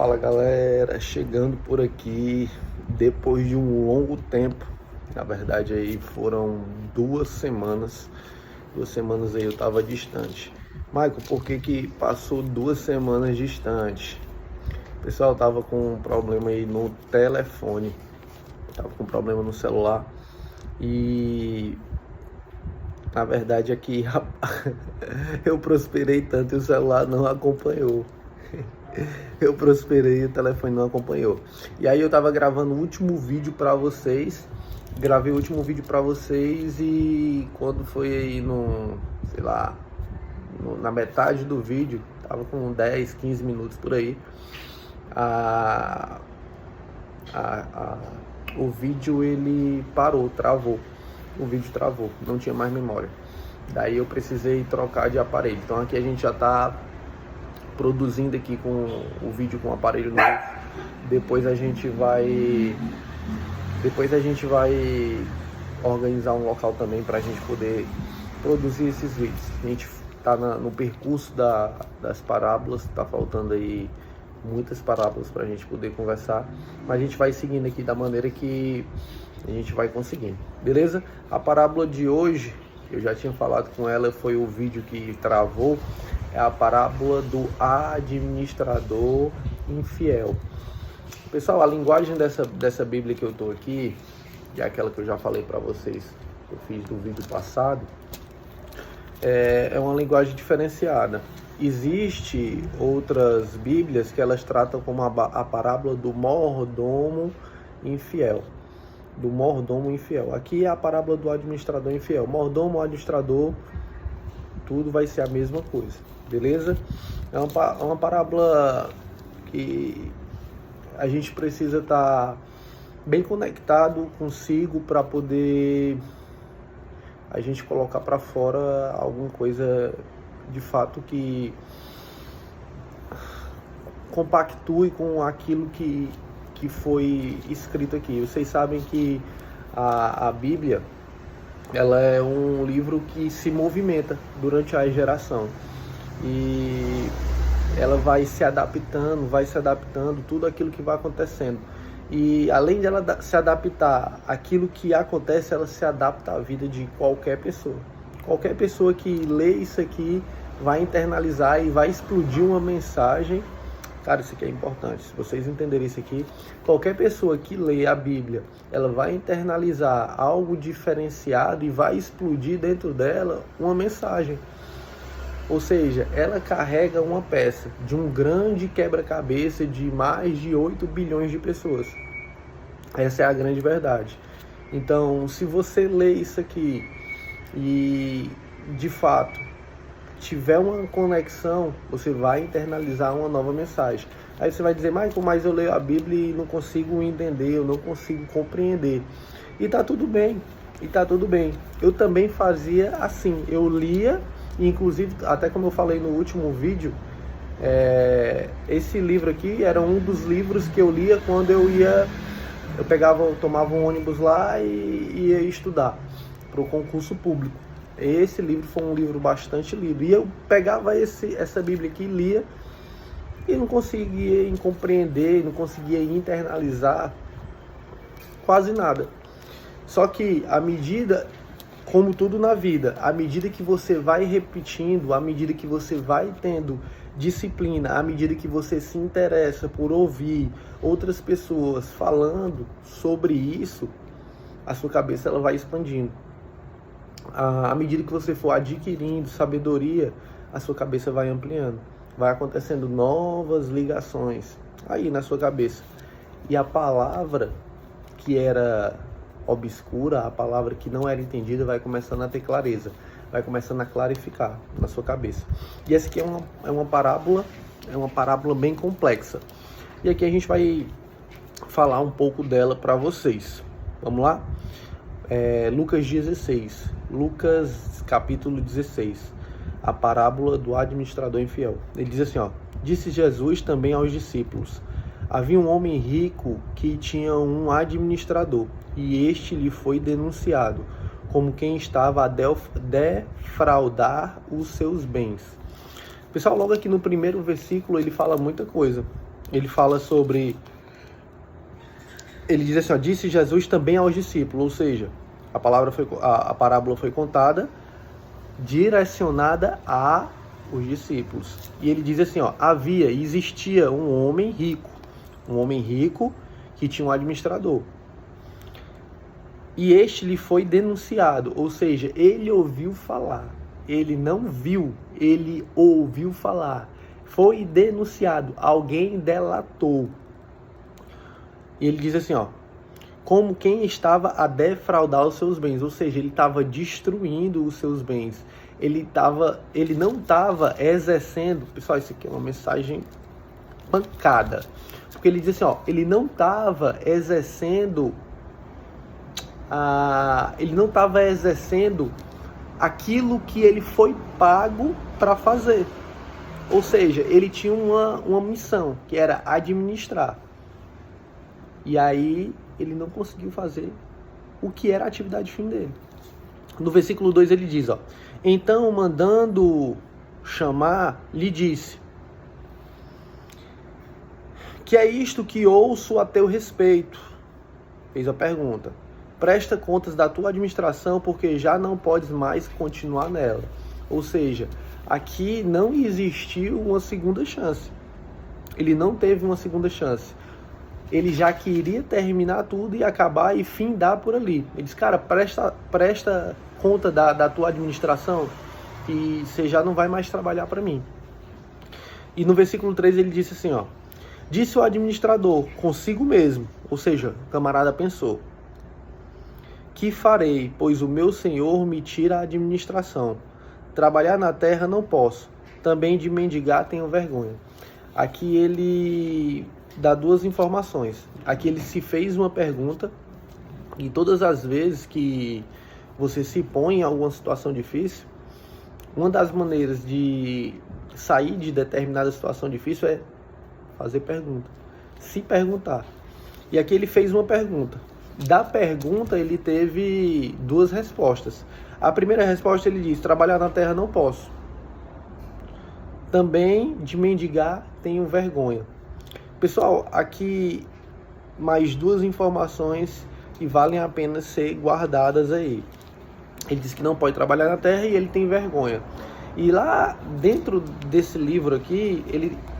Fala galera, chegando por aqui depois de um longo tempo. Na verdade aí foram 2 semanas aí eu tava distante. Michael, por que passou 2 semanas distante? Pessoal, eu tava com um problema aí no telefone, tava com um problema no celular e na verdade aqui eu prosperei tanto e o celular não acompanhou. Eu prosperei e o telefone não acompanhou. E aí eu tava gravando o último vídeo pra vocês. Gravei o último vídeo pra vocês e quando foi aí na metade do vídeo, tava com 10, 15 minutos por aí, o vídeo ele parou, travou. O vídeo travou, não tinha mais memória. Daí eu precisei trocar de aparelho. Então aqui a gente já tá produzindo aqui com o vídeo com o aparelho novo. Depois a gente vai organizar um local também para a gente poder produzir esses vídeos. A gente tá no percurso das parábolas, tá faltando aí muitas parábolas para a gente poder conversar, mas a gente vai seguindo aqui da maneira que a gente vai conseguindo, beleza? A parábola de hoje, eu já tinha falado com ela, foi o vídeo que travou, é a parábola do administrador infiel. Pessoal, a linguagem dessa Bíblia que eu tô aqui, que é aquela que eu já falei para vocês, que eu fiz do vídeo passado, é uma linguagem diferenciada. Existe outras Bíblias que elas tratam como a parábola do mordomo infiel. Do mordomo infiel. Aqui é a parábola do administrador infiel. Mordomo, administrador, tudo vai ser a mesma coisa, beleza? É uma parábola que a gente precisa estar bem conectado consigo para poder a gente colocar para fora alguma coisa de fato que compactue com aquilo que foi escrito aqui. Vocês sabem que a Bíblia, ela é um livro que se movimenta durante a geração e ela vai se adaptando tudo aquilo que vai acontecendo. E além de ela se adaptar àquilo que acontece, ela se adapta à vida de qualquer pessoa. Qualquer pessoa que lê isso aqui vai internalizar e vai explodir uma mensagem. Cara, isso aqui é importante, se vocês entenderem isso aqui, qualquer pessoa que lê a Bíblia, ela vai internalizar algo diferenciado e vai explodir dentro dela uma mensagem. Ou seja, ela carrega uma peça de um grande quebra-cabeça de mais de 8 bilhões de pessoas. Essa é a grande verdade. Então, se você lê isso aqui e, de fato, tiver uma conexão, você vai internalizar uma nova mensagem. Aí você vai dizer, Michael, mas eu leio a Bíblia e não consigo entender, eu não consigo compreender. E tá tudo bem, Eu também fazia assim, eu lia, inclusive, até como eu falei no último vídeo, esse livro aqui era um dos livros que eu lia quando eu tomava um ônibus lá e ia estudar para o concurso público. Esse livro foi um livro bastante lido. E eu pegava essa Bíblia aqui, lia e não conseguia compreender, não conseguia internalizar quase nada. Só que à medida, como tudo na vida, à medida que você vai repetindo, à medida que você vai tendo disciplina, à medida que você se interessa por ouvir outras pessoas falando sobre isso, a sua cabeça ela vai expandindo. À medida que você for adquirindo sabedoria, a sua cabeça vai ampliando. Vai acontecendo novas ligações aí na sua cabeça. E a palavra que era obscura, a palavra que não era entendida, vai começando a ter clareza. Vai começando a clarificar na sua cabeça. E essa aqui é uma parábola bem complexa. E aqui a gente vai falar um pouco dela para vocês. Vamos lá? Lucas 16, Lucas capítulo 16, a parábola do administrador infiel. Ele diz assim, disse Jesus também aos discípulos, havia um homem rico que tinha um administrador, e este lhe foi denunciado, como quem estava a defraudar os seus bens. Pessoal, logo aqui no primeiro versículo ele fala muita coisa. ele fala sobre... Ele diz assim, ó, disse Jesus também aos discípulos, ou seja, a parábola foi contada, direcionada aos discípulos. E ele diz assim, ó, existia um homem rico que tinha um administrador. E este lhe foi denunciado, ou seja, ele ouviu falar, ele não viu, ele ouviu falar, foi denunciado, alguém delatou. E ele diz assim, ó, como quem estava a defraudar os seus bens, ou seja, ele estava destruindo os seus bens, ele não estava exercendo, pessoal, isso aqui é uma mensagem pancada, porque ele diz assim, ó, ele não estava exercendo aquilo que ele foi pago para fazer. Ou seja, ele tinha uma missão, que era administrar. E aí ele não conseguiu fazer o que era a atividade fim dele. No versículo 2 ele diz, ó, então mandando chamar, lhe disse, que é isto que ouço a teu respeito? Fez a pergunta. Presta contas da tua administração, porque já não podes mais continuar nela. Ou seja, aqui não existiu uma segunda chance. Ele não teve uma segunda chance. Ele já queria terminar tudo e acabar e findar por ali. Ele disse, cara, presta conta da tua administração, que você já não vai mais trabalhar para mim. E no versículo 3 ele disse assim, ó, disse o administrador consigo mesmo, ou seja, o camarada pensou, que farei, pois o meu senhor me tira a administração. Trabalhar na terra não posso, também de mendigar tenho vergonha. Aqui ele dá duas informações. Aqui ele se fez uma pergunta, e todas as vezes que você se põe em alguma situação difícil, uma das maneiras de sair de determinada situação difícil é fazer pergunta, se perguntar. E aqui ele fez uma pergunta. Da pergunta ele teve duas respostas. A primeira resposta ele diz, trabalhar na terra não posso. Também de mendigar tenho vergonha. Pessoal, aqui mais duas informações que valem a pena ser guardadas aí. Ele diz que não pode trabalhar na terra e ele tem vergonha. E lá dentro desse livro aqui,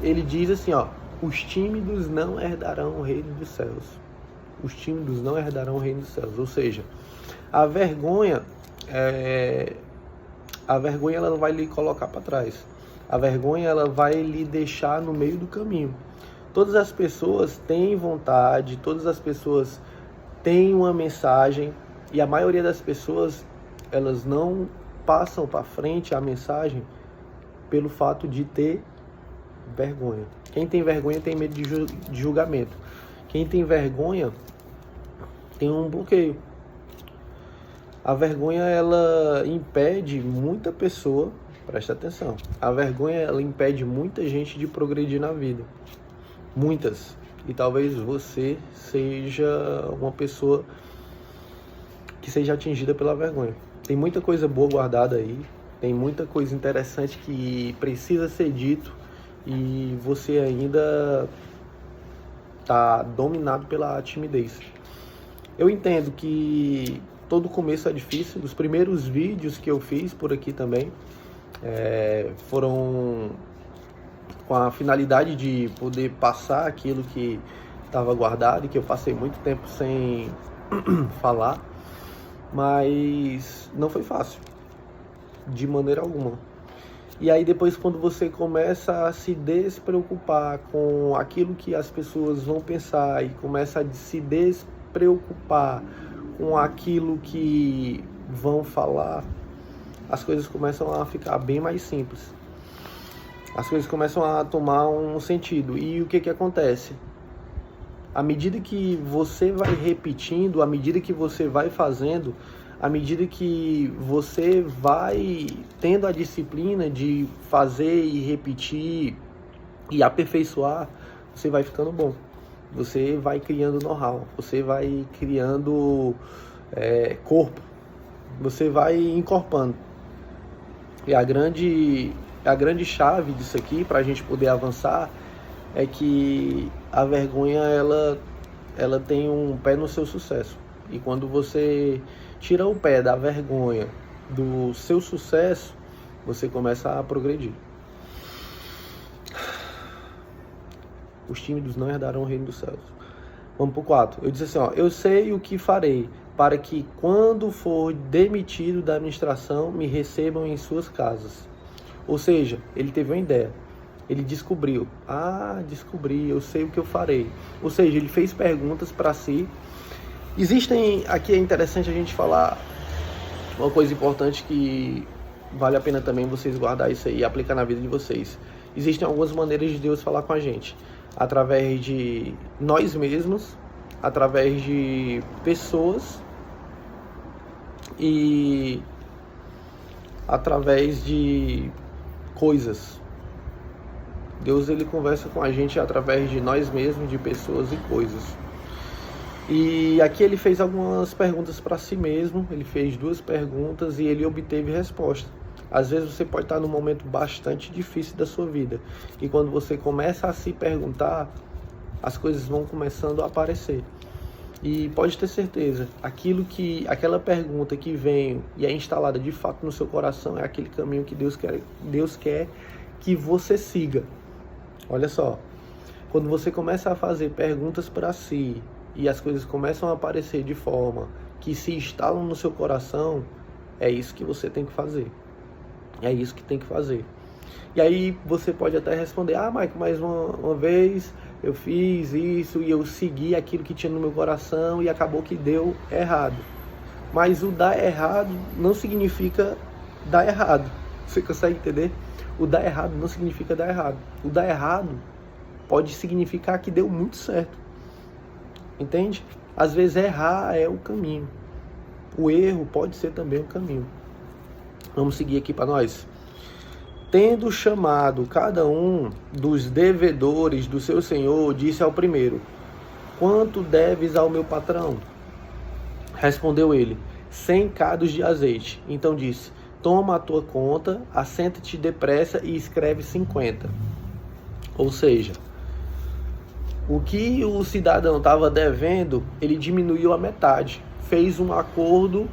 ele diz assim, ó, os tímidos não herdarão o reino dos céus. Os tímidos não herdarão o reino dos céus. Ou seja, a vergonha ela não vai lhe colocar para trás. A vergonha ela vai lhe deixar no meio do caminho. Todas as pessoas têm vontade, todas as pessoas têm uma mensagem, e a maioria das pessoas elas não passam para frente a mensagem pelo fato de ter vergonha. Quem tem vergonha tem medo de julgamento. Quem tem vergonha tem um bloqueio. A vergonha ela impede muita pessoa, presta atenção, a vergonha ela impede muita gente de progredir na vida. Muitas. E talvez você seja uma pessoa que seja atingida pela vergonha. Tem muita coisa boa guardada aí, tem muita coisa interessante que precisa ser dito e você ainda está dominado pela timidez. Eu entendo que todo começo é difícil. Os primeiros vídeos que eu fiz por aqui também foram com a finalidade de poder passar aquilo que estava guardado e que eu passei muito tempo sem falar, mas não foi fácil, de maneira alguma. E aí depois, quando você começa a se despreocupar com aquilo que as pessoas vão pensar e começa a se despreocupar com aquilo que vão falar, as coisas começam a ficar bem mais simples. As coisas começam a tomar um sentido. E o que acontece? À medida que você vai repetindo, à medida que você vai fazendo, à medida que você vai tendo a disciplina de fazer e repetir e aperfeiçoar, você vai ficando bom. Você vai criando know-how, você vai criando corpo, você vai encorpando. E a grande chave disso aqui, para a gente poder avançar, é que a vergonha, ela tem um pé no seu sucesso. E quando você tira o pé da vergonha do seu sucesso, você começa a progredir. Os tímidos não herdarão o reino dos céus. Vamos pro 4. Eu disse assim, ó, eu sei o que farei para que quando for demitido da administração, me recebam em suas casas. Ou seja, ele teve uma ideia. Ele descobriu. Descobri, eu sei o que eu farei. Ou seja, ele fez perguntas para si. Aqui é interessante a gente falar uma coisa importante que vale a pena também vocês guardar isso aí e aplicar na vida de vocês. Existem algumas maneiras de Deus falar com a gente. Através de nós mesmos, através de pessoas e através de coisas. Deus, ele conversa com a gente através de nós mesmos, de pessoas e coisas. E aqui ele fez algumas perguntas para si mesmo, ele fez 2 perguntas e ele obteve resposta. Às vezes você pode estar num momento bastante difícil da sua vida. E quando você começa a se perguntar, as coisas vão começando a aparecer. E pode ter certeza, aquela pergunta que vem e é instalada de fato no seu coração é aquele caminho que Deus quer que você siga. Olha só, quando você começa a fazer perguntas para si e as coisas começam a aparecer de forma que se instalam no seu coração, é isso que você tem que fazer. É isso que tem que fazer. E aí você pode até responder, Michael, mais uma vez eu fiz isso e eu segui aquilo que tinha no meu coração e acabou que deu errado. Mas o dar errado não significa dar errado. Você consegue entender? O dar errado não significa dar errado. O dar errado pode significar que deu muito certo. Entende? Às vezes errar é o caminho. O erro pode ser também o caminho. Vamos seguir aqui para nós. Tendo chamado cada um dos devedores do seu senhor, disse ao primeiro, quanto deves ao meu patrão? Respondeu ele, 100 cados de azeite. Então disse, toma a tua conta, assenta-te depressa e escreve 50. Ou seja, o que o cidadão estava devendo, ele diminuiu a metade. Fez um acordo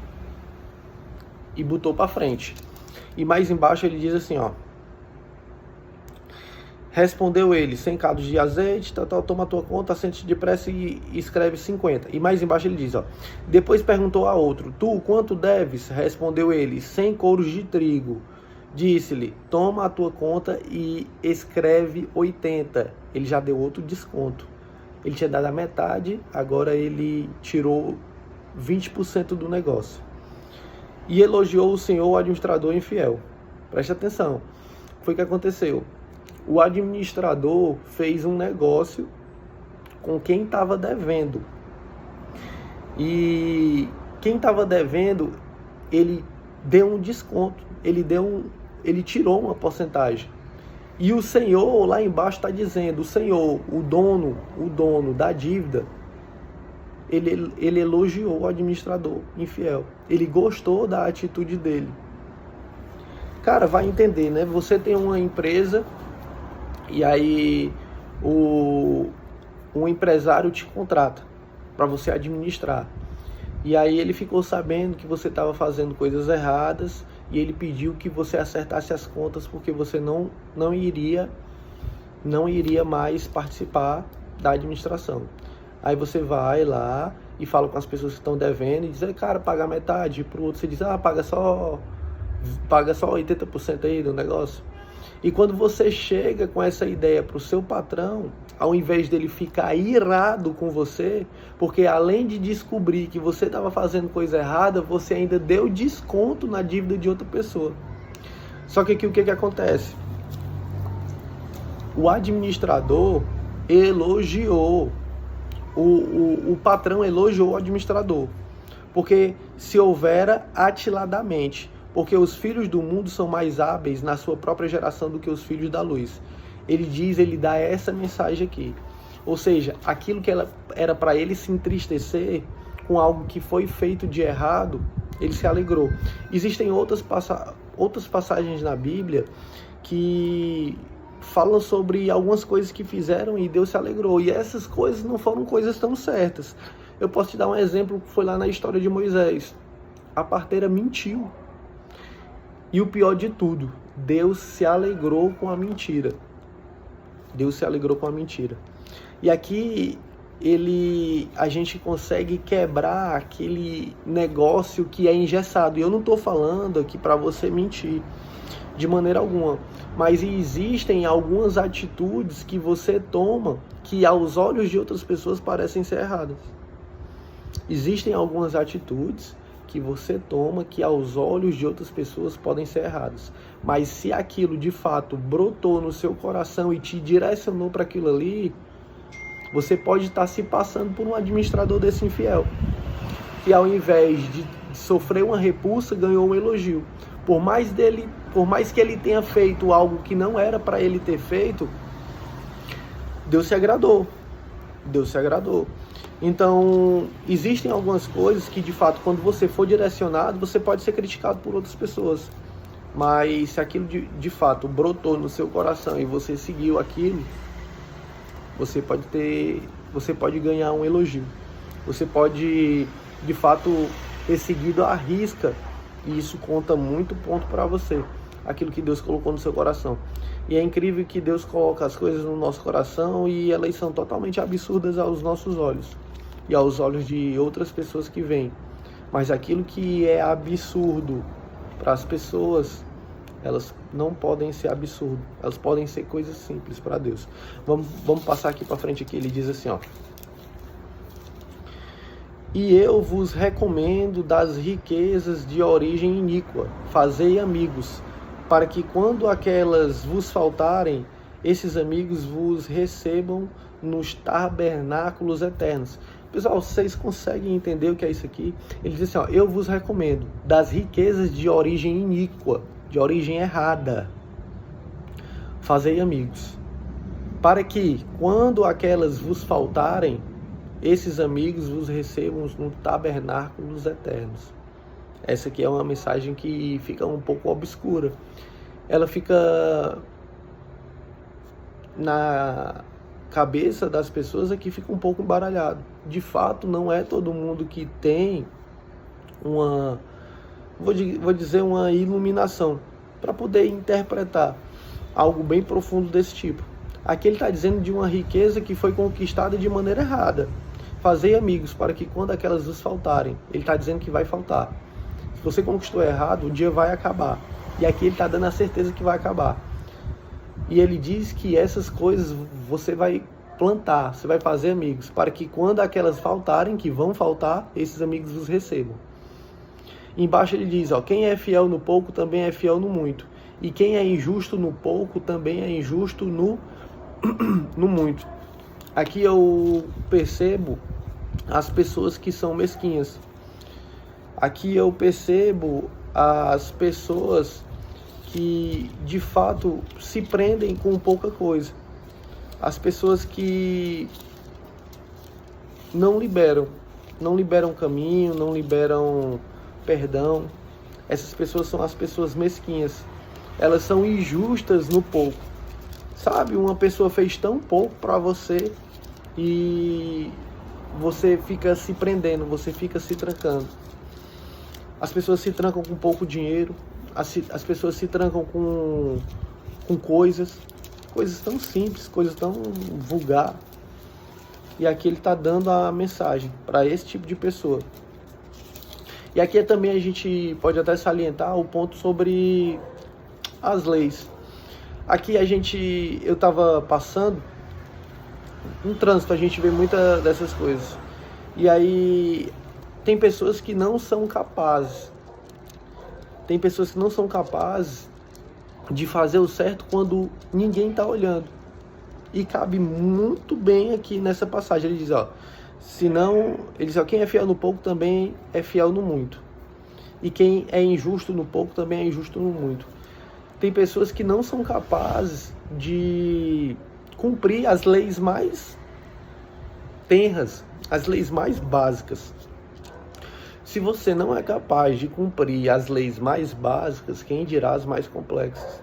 e botou para frente. E mais embaixo ele diz assim, ó. Respondeu ele, 100 cados de azeite, toma a tua conta, assente depressa e escreve 50. E mais embaixo ele diz, ó. Depois perguntou a outro, tu quanto deves? Respondeu ele, 100 couros de trigo. Disse-lhe, toma a tua conta e escreve 80. Ele já deu outro desconto. Ele tinha dado a metade, agora ele tirou 20% do negócio. E elogiou o senhor, o administrador infiel. Preste atenção. Foi o que aconteceu. O administrador fez um negócio com quem estava devendo. E quem estava devendo, ele deu um desconto. Ele tirou uma porcentagem. E o senhor lá embaixo está dizendo, o senhor, o dono da dívida, ele elogiou o administrador infiel. Ele gostou da atitude dele. Cara, vai entender, né? Você tem uma empresa e aí um empresário te contrata para você administrar. E aí ele ficou sabendo que você estava fazendo coisas erradas e ele pediu que você acertasse as contas porque você não iria mais participar da administração. Aí você vai lá e fala com as pessoas que estão devendo e diz, cara, paga metade. Para o outro você diz, paga só 80% aí do negócio. E quando você chega com essa ideia para o seu patrão, ao invés dele ficar irado com você, porque além de descobrir que você estava fazendo coisa errada, você ainda deu desconto na dívida de outra pessoa. Só que aqui o que acontece? O administrador elogiou, o patrão elogiou o administrador, porque se houvera atiladamente, porque os filhos do mundo são mais hábeis na sua própria geração do que os filhos da luz. Ele dá essa mensagem aqui. Ou seja, aquilo que era para ele se entristecer com algo que foi feito de errado, ele se alegrou. Existem outras passagens na Bíblia que falam sobre algumas coisas que fizeram e Deus se alegrou. E essas coisas não foram coisas tão certas. Eu posso te dar um exemplo que foi lá na história de Moisés. A parteira mentiu. E o pior de tudo, Deus se alegrou com a mentira. Deus se alegrou com a mentira. E aqui a gente consegue quebrar aquele negócio que é engessado. E eu não estou falando aqui para você mentir, de maneira alguma. Mas existem algumas atitudes que você toma que aos olhos de outras pessoas parecem ser erradas. Existem algumas atitudes que você toma que aos olhos de outras pessoas podem ser erradas. Mas se aquilo de fato brotou no seu coração e te direcionou para aquilo ali, você pode estar se passando por um administrador desse infiel, que ao invés de sofrer uma repulsa, ganhou um elogio. Por mais que ele tenha feito algo que não era para ele ter feito, Deus se agradou. Deus se agradou. Então, existem algumas coisas que, de fato, quando você for direcionado, você pode ser criticado por outras pessoas. Mas se aquilo, de fato, brotou no seu coração e você seguiu aquilo, você pode ganhar um elogio. Você pode, de fato, ter seguido à risca. E isso conta muito ponto para você. Aquilo que Deus colocou no seu coração. E é incrível que Deus coloca as coisas no nosso coração e elas são totalmente absurdas aos nossos olhos. E aos olhos de outras pessoas que vêm. Mas aquilo que é absurdo para as pessoas, elas não podem ser absurdo. Elas podem ser coisas simples para Deus. Vamos passar aqui para frente aqui. Ele diz assim, ó. E eu vos recomendo das riquezas de origem iníqua. Fazei amigos, para que quando aquelas vos faltarem, esses amigos vos recebam nos tabernáculos eternos. Pessoal, vocês conseguem entender o que é isso aqui? Ele diz assim, ó, eu vos recomendo das riquezas de origem iníqua, de origem errada. Fazei amigos, para que quando aquelas vos faltarem, esses amigos vos recebam nos tabernáculos eternos. Essa aqui é uma mensagem que fica um pouco obscura. Ela fica na cabeça das pessoas, aqui fica um pouco embaralhado. De fato, não é todo mundo que tem uma, vou dizer, uma iluminação para poder interpretar algo bem profundo desse tipo. Aqui ele está dizendo de uma riqueza que foi conquistada de maneira errada. Fazei amigos, para que quando aquelas vos faltarem, ele está dizendo que vai faltar. Se você conquistou errado, o dia vai acabar. E aqui ele está dando a certeza que vai acabar. E ele diz que essas coisas você vai plantar, você vai fazer amigos, para que quando aquelas faltarem, que vão faltar, esses amigos vos recebam. Embaixo ele diz, ó, quem é fiel no pouco também é fiel no muito. E quem é injusto no pouco também é injusto no muito. Aqui eu percebo as pessoas que são mesquinhas. Aqui eu percebo as pessoas que de fato se prendem com pouca coisa. As pessoas que não liberam caminho, não liberam perdão. Essas pessoas são as pessoas mesquinhas. Elas são injustas no pouco. Sabe, uma pessoa fez tão pouco para você e você fica se prendendo, você fica se trancando. As pessoas se trancam com pouco dinheiro, as pessoas se trancam com coisas tão simples, coisas tão vulgar. E aqui ele está dando a mensagem para esse tipo de pessoa. E aqui também a gente pode até salientar o ponto sobre as leis. Aqui eu estava passando no trânsito, a gente vê muitas dessas coisas. E aí tem pessoas que não são capazes. Tem pessoas que não são capazes de fazer o certo quando ninguém está olhando. E cabe muito bem aqui nessa passagem. Ele diz, ó, quem é fiel no pouco também é fiel no muito. E quem é injusto no pouco também é injusto no muito. Tem pessoas que não são capazes de cumprir as leis mais tenras, as leis mais básicas. Se você não é capaz de cumprir as leis mais básicas, quem dirá as mais complexas?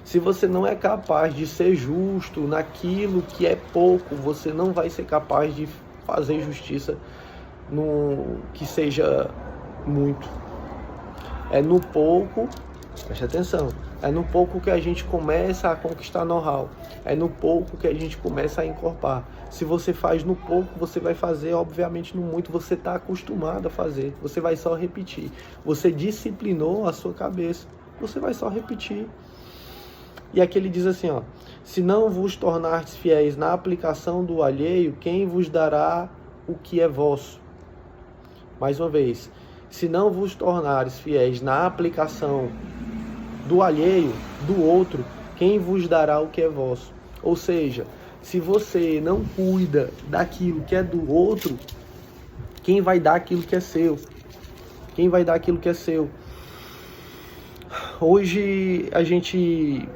Se você não é capaz de ser justo naquilo que é pouco, você não vai ser capaz de fazer justiça no que seja muito. É no pouco, preste atenção, é no pouco que a gente começa a conquistar know-how. É no pouco que a gente começa a encorpar. Se você faz no pouco, você vai fazer, obviamente, no muito. Você está acostumado a fazer. Você vai só repetir. Você disciplinou a sua cabeça. Você vai só repetir. E aqui ele diz assim, ó: se não vos tornardes fiéis na aplicação do alheio, quem vos dará o que é vosso? Mais uma vez, se não vos tornares fiéis na aplicação do alheio, do outro, quem vos dará o que é vosso? Ou seja, se você não cuida daquilo que é do outro, quem vai dar aquilo que é seu? Quem vai dar aquilo que é seu? Hoje a gente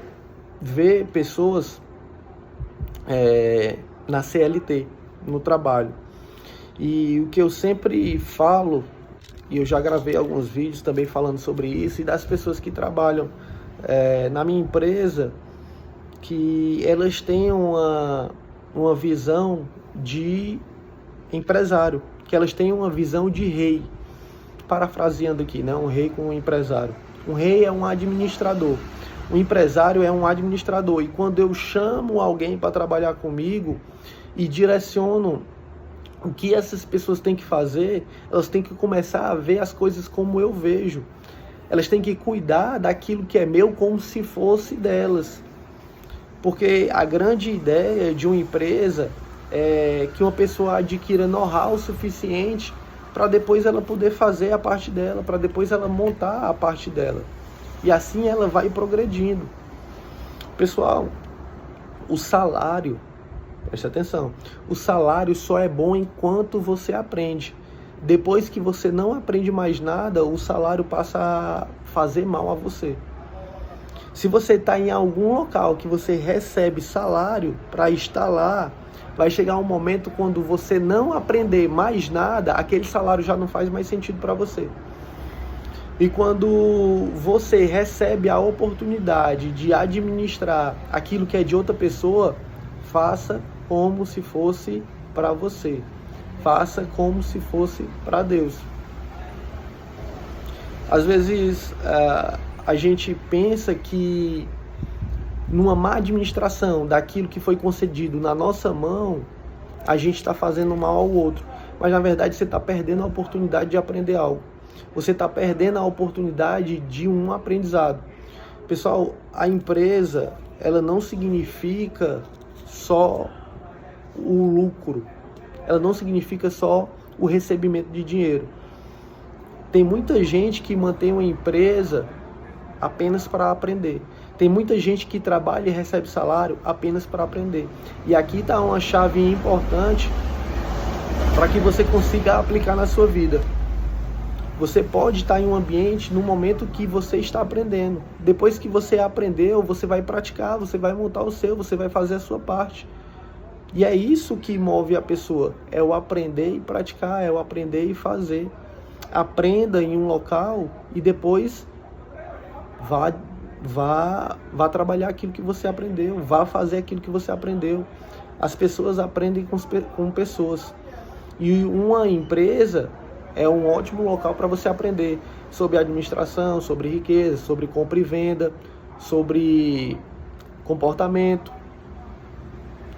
vê pessoas na CLT, no trabalho. E o que eu sempre falo, e eu já gravei alguns vídeos também falando sobre isso, e das pessoas que trabalham na minha empresa, que elas têm uma visão de empresário, que elas têm uma visão de rei. Parafraseando aqui, né? Um rei com um empresário. Um rei é um administrador. Um empresário é um administrador. E quando eu chamo alguém para trabalhar comigo e direciono o que essas pessoas têm que fazer, elas têm que começar a ver as coisas como eu vejo. Elas têm que cuidar daquilo que é meu como se fosse delas. Porque a grande ideia de uma empresa é que uma pessoa adquira know-how suficiente para depois ela poder fazer a parte dela, para depois ela montar a parte dela. E assim ela vai progredindo. Pessoal, o salário, preste atenção, o salário só é bom enquanto você aprende. Depois que você não aprende mais nada, o salário passa a fazer mal a você. Se você está em algum local que você recebe salário para estar lá, vai chegar um momento quando você não aprender mais nada, aquele salário já não faz mais sentido para você. E quando você recebe a oportunidade de administrar aquilo que é de outra pessoa, faça como se fosse para você. Faça como se fosse para Deus. Às vezes a gente pensa que numa má administração daquilo que foi concedido na nossa mão, a gente está fazendo mal ao outro. Mas na verdade você está perdendo a oportunidade de aprender algo. Você está perdendo a oportunidade de um aprendizado. Pessoal, a empresa, ela não significa só o lucro. Ela não significa só o recebimento de dinheiro. Tem muita gente que mantém uma empresa apenas para aprender. Tem muita gente que trabalha e recebe salário apenas para aprender. E aqui está uma chave importante para que você consiga aplicar na sua vida. Você pode estar em um ambiente no momento que você está aprendendo. Depois que você aprendeu, você vai praticar, você vai montar o seu, você vai fazer a sua parte. E é isso que move a pessoa. É o aprender e praticar, é o aprender e fazer. Aprenda em um local e depois vá trabalhar aquilo que você aprendeu, vá fazer aquilo que você aprendeu. As pessoas aprendem com pessoas. E uma empresa é um ótimo local para você aprender sobre administração, sobre riqueza, sobre compra e venda, sobre comportamento.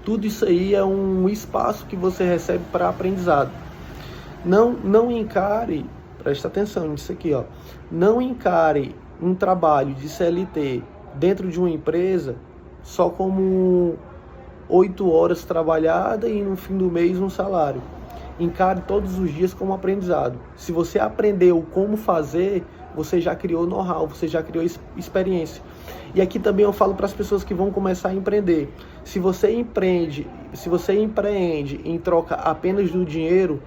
Tudo isso aí é um espaço que você recebe para aprendizado. Não encare, presta atenção nisso aqui, ó. Não encare um trabalho de CLT dentro de uma empresa só como 8 horas trabalhadas e no fim do mês um salário. Encare todos os dias como aprendizado. Se você aprendeu como fazer, você já criou know-how, você já criou experiência. E aqui também eu falo para as pessoas que vão começar a empreender. Se você empreende em troca apenas do dinheiro,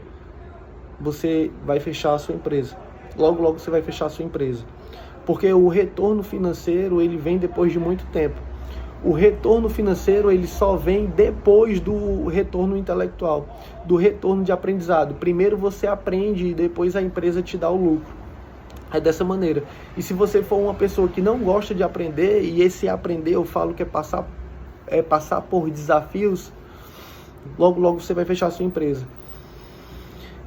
você vai fechar a sua empresa. Logo, logo você vai fechar a sua empresa. Porque o retorno financeiro, ele vem depois de muito tempo. O retorno financeiro, ele só vem depois do retorno intelectual, do retorno de aprendizado. Primeiro você aprende e depois a empresa te dá o lucro. É dessa maneira. E se você for uma pessoa que não gosta de aprender, e esse aprender eu falo que é passar por desafios, logo logo você vai fechar a sua empresa.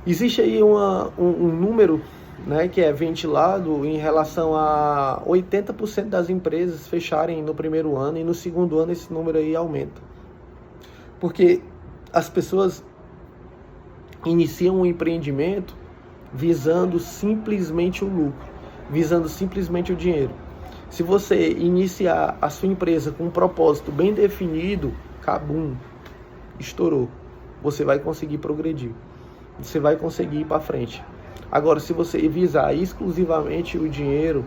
Existe aí um número, né, que é ventilado em relação a 80% das empresas fecharem no primeiro ano, e no segundo ano esse número aí aumenta. Porque as pessoas iniciam um empreendimento visando simplesmente o lucro, visando simplesmente o dinheiro. Se você iniciar a sua empresa com um propósito bem definido, cabum, estourou. Você vai conseguir progredir. Você vai conseguir ir para frente. Agora, se você visar exclusivamente o dinheiro,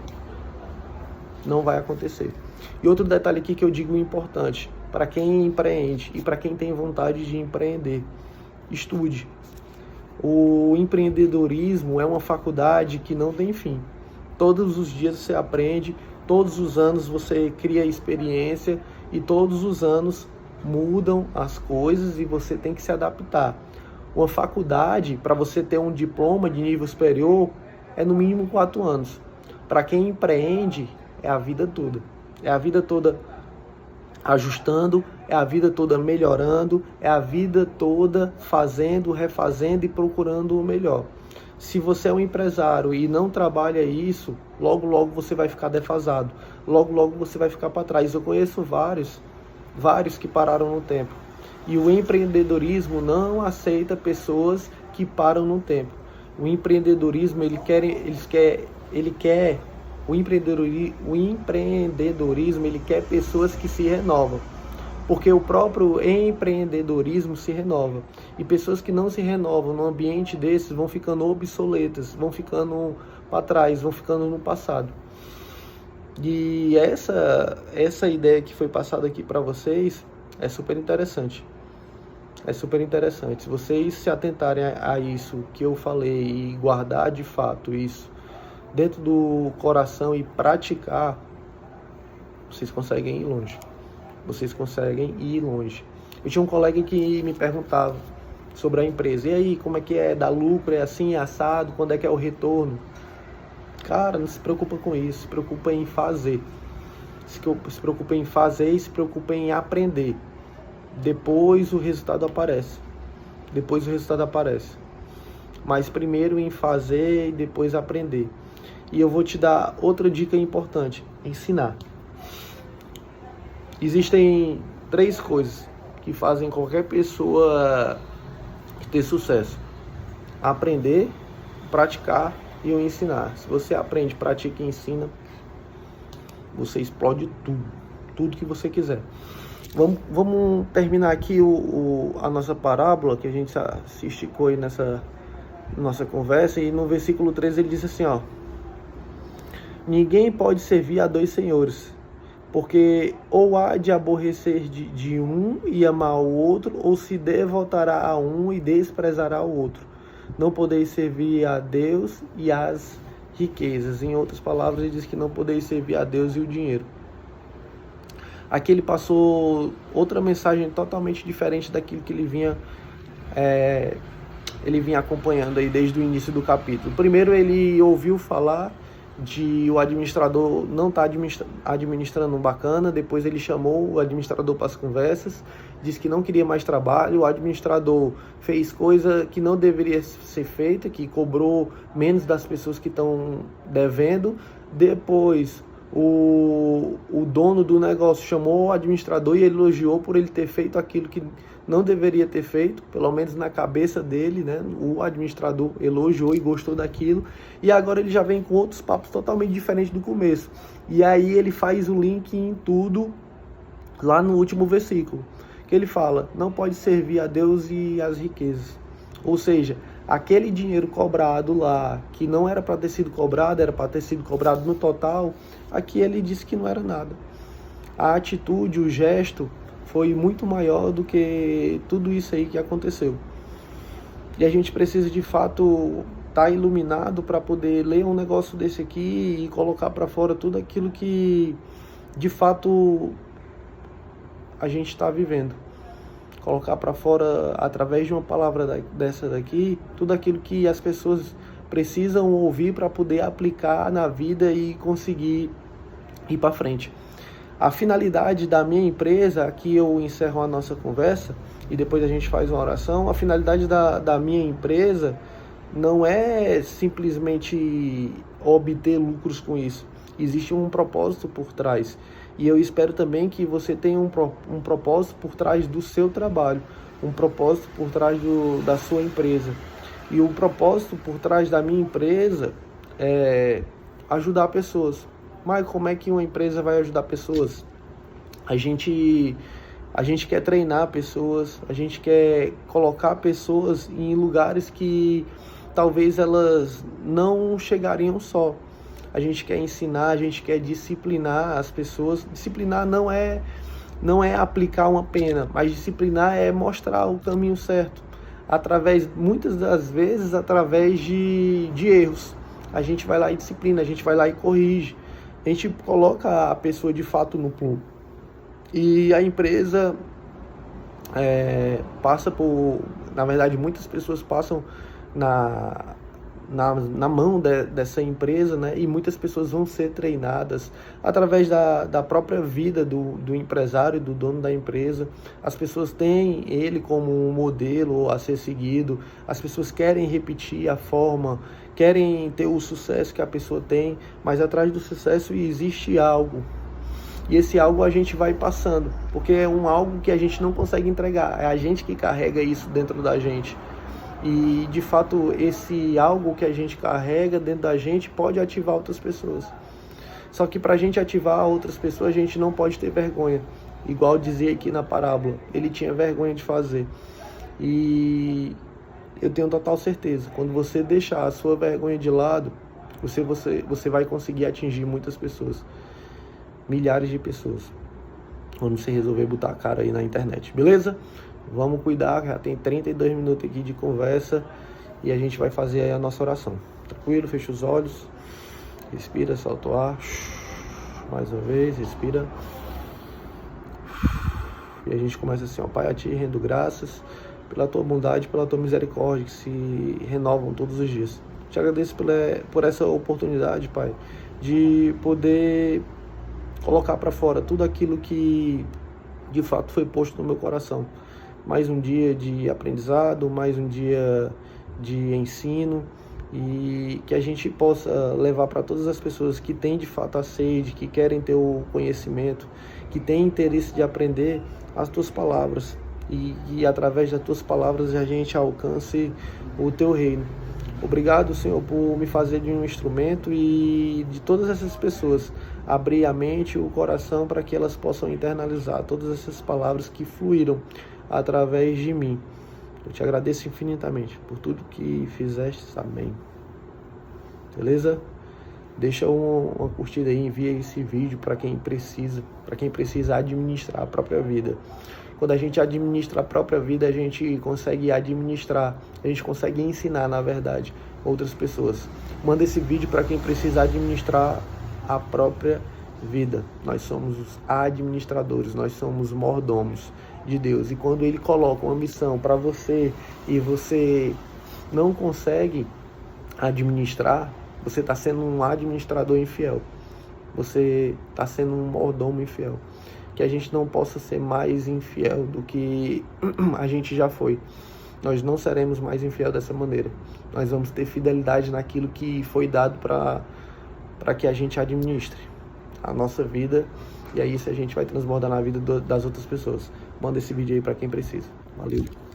não vai acontecer. E outro detalhe aqui que eu digo importante, para quem empreende e para quem tem vontade de empreender, estude. O empreendedorismo é uma faculdade que não tem fim. Todos os dias você aprende, todos os anos você cria experiência e todos os anos mudam as coisas e você tem que se adaptar. Uma faculdade, para você ter um diploma de nível superior, é no mínimo 4 anos. Para quem empreende, é a vida toda. É a vida toda ajustando, é a vida toda melhorando, é a vida toda fazendo, refazendo e procurando o melhor. Se você é um empresário e não trabalha isso, logo logo você vai ficar defasado. Logo logo você vai ficar para trás. Eu conheço vários que pararam no tempo. E o empreendedorismo não aceita pessoas que param no tempo. O empreendedorismo, o empreendedorismo, ele quer pessoas que se renovam. Porque o próprio empreendedorismo se renova. E pessoas que não se renovam num ambiente desses vão ficando obsoletas, vão ficando para trás, vão ficando no passado. E essa ideia que foi passada aqui para vocês é super interessante. É super interessante. Se vocês se atentarem a isso que eu falei e guardar de fato isso dentro do coração e praticar, vocês conseguem ir longe. Vocês conseguem ir longe. Eu tinha um colega que me perguntava sobre a empresa. E aí, como é que é? Dá lucro? É assim, é assado? Quando é que é o retorno? Cara, não se preocupa com isso. Se preocupa em fazer. Se preocupa em fazer e se preocupa em aprender. Depois o resultado aparece. Mas primeiro em fazer e depois aprender. E eu vou te dar outra dica importante. Ensinar. Existem 3 coisas que fazem qualquer pessoa ter sucesso: aprender, praticar e o ensinar. Se você aprende, pratica e ensina, você explode tudo que você quiser. Vamos terminar aqui a nossa parábola, que a gente se esticou aí nessa nossa conversa, e no versículo 13 ele diz assim, ó: ninguém pode servir a 2 senhores, porque ou há de aborrecer de um e amar o outro, ou se devotará a um e desprezará o outro. Não podeis servir a Deus e às riquezas. Em outras palavras, ele diz que não podeis servir a Deus e o dinheiro. Aqui ele passou outra mensagem totalmente diferente daquilo que ele vinha acompanhando aí desde o início do capítulo. Primeiro, ele ouviu falar de o administrador não estar administrando bacana. Depois ele chamou o administrador para as conversas, disse que não queria mais trabalho. O administrador fez coisa que não deveria ser feita, que cobrou menos das pessoas que estão devendo. Depois o dono do negócio chamou o administrador e elogiou por ele ter feito aquilo que não deveria ter feito, pelo menos na cabeça dele, né? O administrador elogiou e gostou daquilo, e agora ele já vem com outros papos totalmente diferentes do começo. E aí ele faz um link em tudo lá no último versículo, que ele fala: não pode servir a Deus e às riquezas. Ou seja, aquele dinheiro cobrado lá, que não era para ter sido cobrado, era para ter sido cobrado no total, aqui ele disse que não era nada. A atitude, o gesto foi muito maior do que tudo isso aí que aconteceu. E a gente precisa de fato estar iluminado para poder ler um negócio desse aqui e colocar para fora tudo aquilo que de fato a gente está vivendo. Colocar para fora, através de uma palavra dessa daqui, tudo aquilo que as pessoas precisam ouvir para poder aplicar na vida e conseguir ir para frente. A finalidade da minha empresa, aqui eu encerro a nossa conversa e depois a gente faz uma oração. A finalidade da minha empresa não é simplesmente obter lucros com isso. Existe um propósito por trás. E eu espero também que você tenha um propósito por trás do seu trabalho, um propósito por trás da sua empresa. E o propósito por trás da minha empresa é ajudar pessoas. Mas como é que uma empresa vai ajudar pessoas? A gente quer treinar pessoas, a gente quer colocar pessoas em lugares que talvez elas não chegariam só. A gente quer ensinar, a gente quer disciplinar as pessoas. Disciplinar não é aplicar uma pena, mas disciplinar é mostrar o caminho certo. Muitas das vezes, através de erros. A gente vai lá e disciplina, a gente vai lá e corrige. A gente coloca a pessoa de fato no plumo. E a empresa passa por... Na verdade, muitas pessoas passam na mão dessa empresa, né? E muitas pessoas vão ser treinadas através da própria vida do empresário, do dono da empresa. As pessoas têm ele como um modelo a ser seguido, as pessoas querem repetir a forma, querem ter o sucesso que a pessoa tem, mas atrás do sucesso existe algo. E esse algo a gente vai passando, porque é algo que a gente não consegue entregar, é a gente que carrega isso dentro da gente. E de fato esse algo que a gente carrega dentro da gente pode ativar outras pessoas. Só que para a gente ativar outras pessoas a gente não pode ter vergonha. Igual dizia aqui na parábola, ele tinha vergonha de fazer. E eu tenho total certeza, quando você deixar a sua vergonha de lado, você vai conseguir atingir muitas pessoas. Milhares de pessoas. Quando você resolver botar a cara aí na internet, beleza? Vamos cuidar, já tem 32 minutos aqui de conversa e a gente vai fazer aí a nossa oração. Tranquilo? Fecha os olhos, respira, solta o ar. Mais uma vez, respira. E a gente começa assim, ó, Pai, a Ti rendo graças pela Tua bondade, pela Tua misericórdia que se renovam todos os dias. Te agradeço por essa oportunidade, Pai, de poder colocar para fora tudo aquilo que de fato foi posto no meu coração. Mais um dia de aprendizado, mais um dia de ensino e que a gente possa levar para todas as pessoas que têm de fato a sede, que querem ter o conhecimento, que têm interesse de aprender as Tuas palavras e através das Tuas palavras a gente alcance o Teu reino. Obrigado, Senhor, por me fazer de um instrumento e de todas essas pessoas abrir a mente e o coração para que elas possam internalizar todas essas palavras que fluíram através de mim. Eu te agradeço infinitamente por tudo que fizeste. Amém. Beleza? Deixa uma curtida aí, envia esse vídeo para quem precisa administrar a própria vida. Quando a gente administra a própria vida, a gente consegue administrar, a gente consegue ensinar, na verdade, outras pessoas. Manda esse vídeo para quem precisa administrar a própria vida. Nós somos os administradores, nós somos mordomos de Deus. E quando Ele coloca uma missão para você e você não consegue administrar, você está sendo um administrador infiel. Você está sendo um mordomo infiel. Que a gente não possa ser mais infiel do que a gente já foi. Nós não seremos mais infiel dessa maneira. Nós vamos ter fidelidade naquilo que foi dado para que a gente administre a nossa vida. E aí isso a gente vai transbordar na vida das outras pessoas. Manda esse vídeo aí para quem precisa. Valeu!